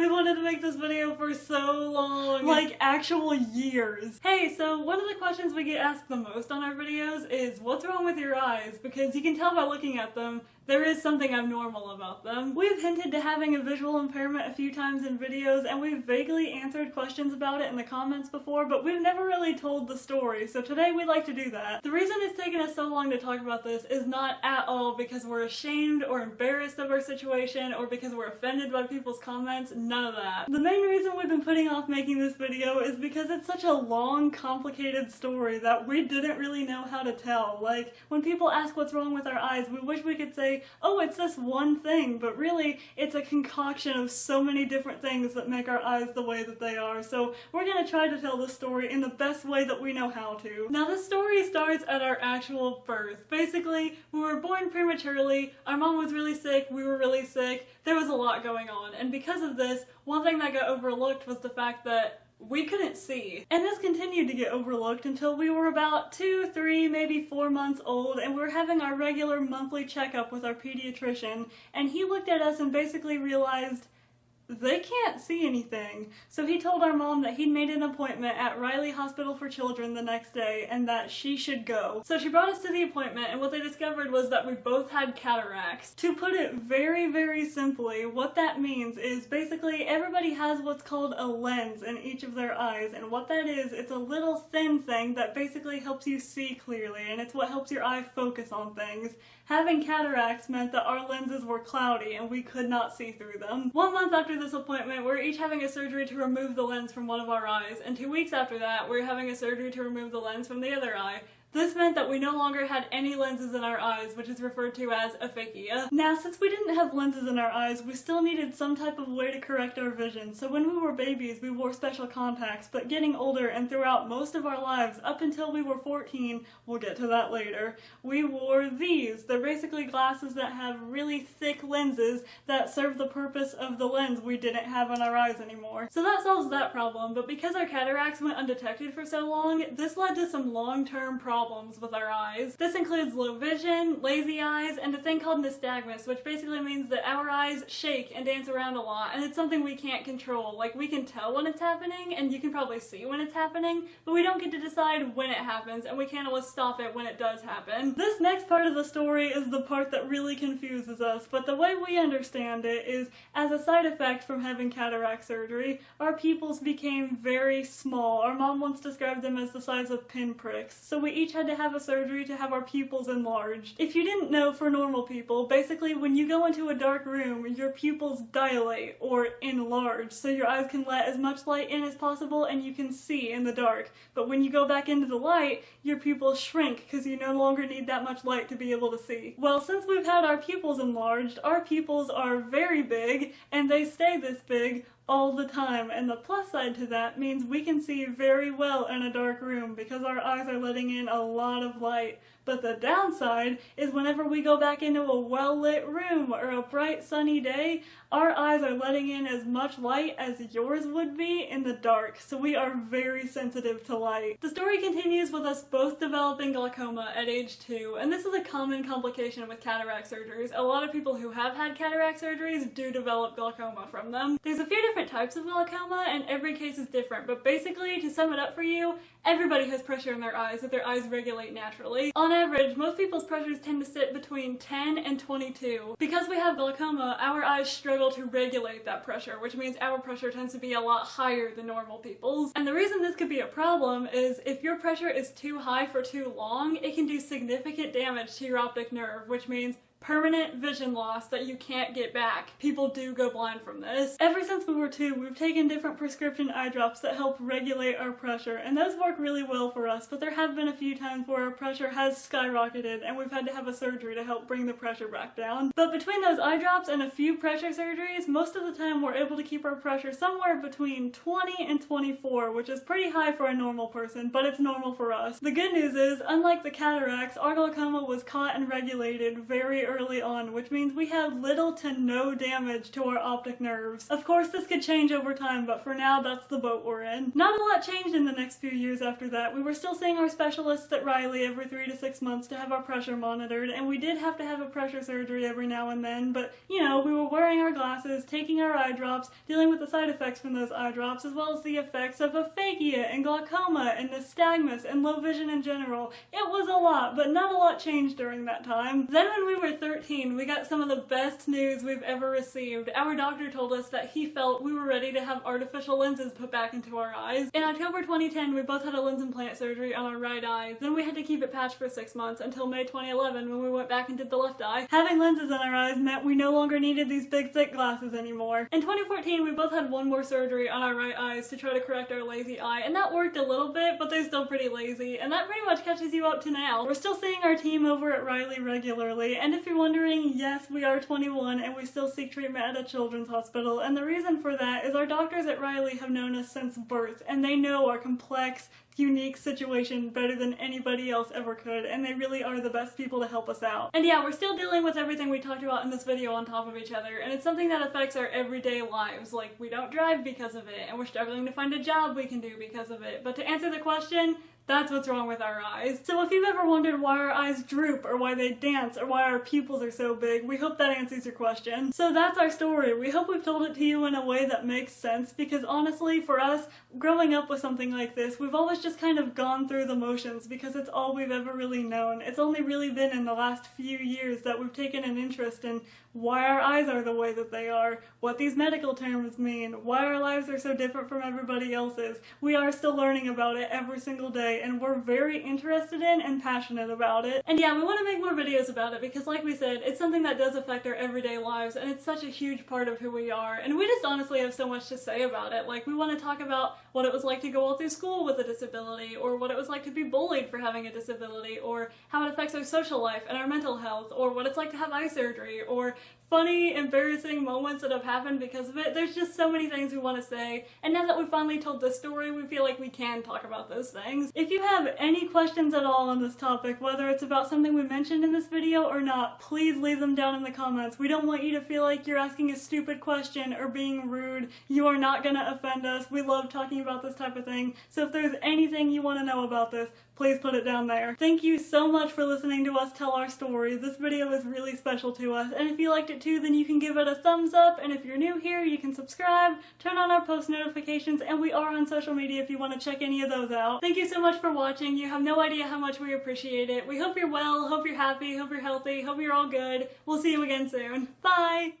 we wanted to make this video for so long. Like, actual years. Hey, so one of the questions we get asked the most on our videos is, what's wrong with your eyes? Because you can tell by looking at them, there is something abnormal about them. We've hinted to having a visual impairment a few times in videos, and we've vaguely answered questions about it in the comments before, but we've never really told the story, so today we'd like to do that. The reason it's taken us so long to talk about this is not at all because we're ashamed or embarrassed of our situation or because we're offended by people's comments, none of that. The main reason we've been putting off making this video is because it's such a long, complicated story that we didn't really know how to tell. Like, when people ask what's wrong with our eyes, we wish we could say, oh, it's this one thing, but really it's a concoction of so many different things that make our eyes the way that they are. So we're gonna try to tell this story in the best way that we know how to. Now, this story starts at our actual birth. Basically, we were born prematurely, our mom was really sick, we were really sick, there was a lot going on, and because of this, one thing that got overlooked was the fact that we couldn't see. And this continued to get overlooked until we were about 2, 3, maybe 4 months old, and we were having our regular monthly checkup with our pediatrician, and he looked at us and basically realized they can't see anything. So he told our mom that he'd made an appointment at Riley Hospital for Children the next day and that she should go. So she brought us to the appointment, and what they discovered was that we both had cataracts. To put it very, very simply, what that means is basically everybody has what's called a lens in each of their eyes, and what that is, it's a little thin thing that basically helps you see clearly, and it's what helps your eye focus on things. Having cataracts meant that our lenses were cloudy and we could not see through them. 1 month after this appointment, we were each having a surgery to remove the lens from one of our eyes, and 2 weeks after that, we were having a surgery to remove the lens from the other eye. This meant that we no longer had any lenses in our eyes, which is referred to as aphakia. Now, since we didn't have lenses in our eyes, we still needed some type of way to correct our vision. So when we were babies, we wore special contacts, but getting older and throughout most of our lives, up until we were 14, we'll get to that later, we wore these. They're basically glasses that have really thick lenses that serve the purpose of the lens we didn't have on our eyes anymore. So that solves that problem, but because our cataracts went undetected for so long, this led to some long-term problems with our eyes. This includes low vision, lazy eyes, and a thing called nystagmus, which basically means that our eyes shake and dance around a lot, and it's something we can't control. Like, we can tell when it's happening, and you can probably see when it's happening, but we don't get to decide when it happens, and we can't always stop it when it does happen. This next part of the story is the part that really confuses us, but the way we understand it is, as a side effect from having cataract surgery, our pupils became very small. Our mom once described them as the size of pinpricks, so we each had to have a surgery to have our pupils enlarged. If you didn't know, for normal people, basically when you go into a dark room, your pupils dilate or enlarge, so your eyes can let as much light in as possible and you can see in the dark. But when you go back into the light, your pupils shrink because you no longer need that much light to be able to see. Well, since we've had our pupils enlarged, our pupils are very big and they stay this big all the time, and the plus side to that means we can see very well in a dark room because our eyes are letting in a lot of light. But the downside is whenever we go back into a well-lit room or a bright sunny day, our eyes are letting in as much light as yours would be in the dark, so we are very sensitive to light. The story continues with us both developing glaucoma at age 2, and this is a common complication with cataract surgeries. A lot of people who have had cataract surgeries do develop glaucoma from them. There's a few different types of glaucoma, and every case is different, but basically, to sum it up for you, everybody has pressure in their eyes that their eyes regulate naturally. On average, most people's pressures tend to sit between 10 and 22. Because we have glaucoma, our eyes struggle to regulate that pressure, which means our pressure tends to be a lot higher than normal people's. And the reason this could be a problem is if your pressure is too high for too long, it can do significant damage to your optic nerve, which means permanent vision loss that you can't get back. People do go blind from this. Ever since we were 2, we've taken different prescription eye drops that help regulate our pressure, and those work really well for us, but there have been a few times where our pressure has skyrocketed and we've had to have a surgery to help bring the pressure back down. But between those eye drops and a few pressure surgeries, most of the time we're able to keep our pressure somewhere between 20 and 24, which is pretty high for a normal person, but it's normal for us. The good news is, unlike the cataracts, our glaucoma was caught and regulated very early on, which means we had little to no damage to our optic nerves. Of course, this could change over time, but for now, that's the boat we're in. Not a lot changed in the next few years after that. We were still seeing our specialists at Riley every 3 to 6 months to have our pressure monitored, and we did have to have a pressure surgery every now and then, but, you know, we were wearing our glasses, taking our eye drops, dealing with the side effects from those eye drops, as well as the effects of aphakia and glaucoma and nystagmus and low vision in general. It was a lot, but not a lot changed during that time. Then when we were 13, we got some of the best news we've ever received. Our doctor told us that he felt we were ready to have artificial lenses put back into our eyes. In October 2010, we both had a lens implant surgery on our right eye. Then we had to keep it patched for 6 months until May 2011 when we went back and did the left eye. Having lenses in our eyes meant we no longer needed these big thick glasses anymore. In 2014, we both had one more surgery on our right eyes to try to correct our lazy eye, and that worked a little bit, but they're still pretty lazy, and that pretty much catches you up to now. We're still seeing our team over at Riley regularly, and if you're wondering, yes, we are 21 and we still seek treatment at a children's hospital, and the reason for that is our doctors at Riley have known us since birth, and they know our complex, unique situation better than anybody else ever could, and they really are the best people to help us out. And yeah, we're still dealing with everything we talked about in this video on top of each other, and it's something that affects our everyday lives. Like, we don't drive because of it, and we're struggling to find a job we can do because of it. But to answer the question, that's what's wrong with our eyes. So if you've ever wondered why our eyes droop, or why they dance, or why our pupils are so big, we hope that answers your question. So that's our story. We hope we've told it to you in a way that makes sense, because honestly, for us, growing up with something like this, we've always just kind of gone through the motions because it's all we've ever really known. It's only really been in the last few years that we've taken an interest in why our eyes are the way that they are, what these medical terms mean, why our lives are so different from everybody else's. We are still learning about it every single day, and we're very interested in and passionate about it. And yeah, we want to make more videos about it because, like we said, it's something that does affect our everyday lives, and it's such a huge part of who we are. And we just honestly have so much to say about it. Like, we want to talk about what it was like to go all through school with a disability, or what it was like to be bullied for having a disability, or how it affects our social life and our mental health, or what it's like to have eye surgery, or funny, embarrassing moments that have happened because of it. There's just so many things we want to say, and now that we finally told this story, we feel like we can talk about those things. If you have any questions at all on this topic, whether it's about something we mentioned in this video or not, please leave them down in the comments. We don't want you to feel like you're asking a stupid question or being rude. You are not gonna offend us. We love talking about this type of thing, so if there's anything you want to know about this, please put it down there. Thank you so much for listening to us tell our story. This video is really special to us, and if you liked it too, then you can give it a thumbs up, and if you're new here, you can subscribe, turn on our post notifications, and we are on social media if you want to check any of those out. Thank you so much for watching. You have no idea how much we appreciate it. We hope you're well, hope you're happy, hope you're healthy, hope you're all good. We'll see you again soon. Bye!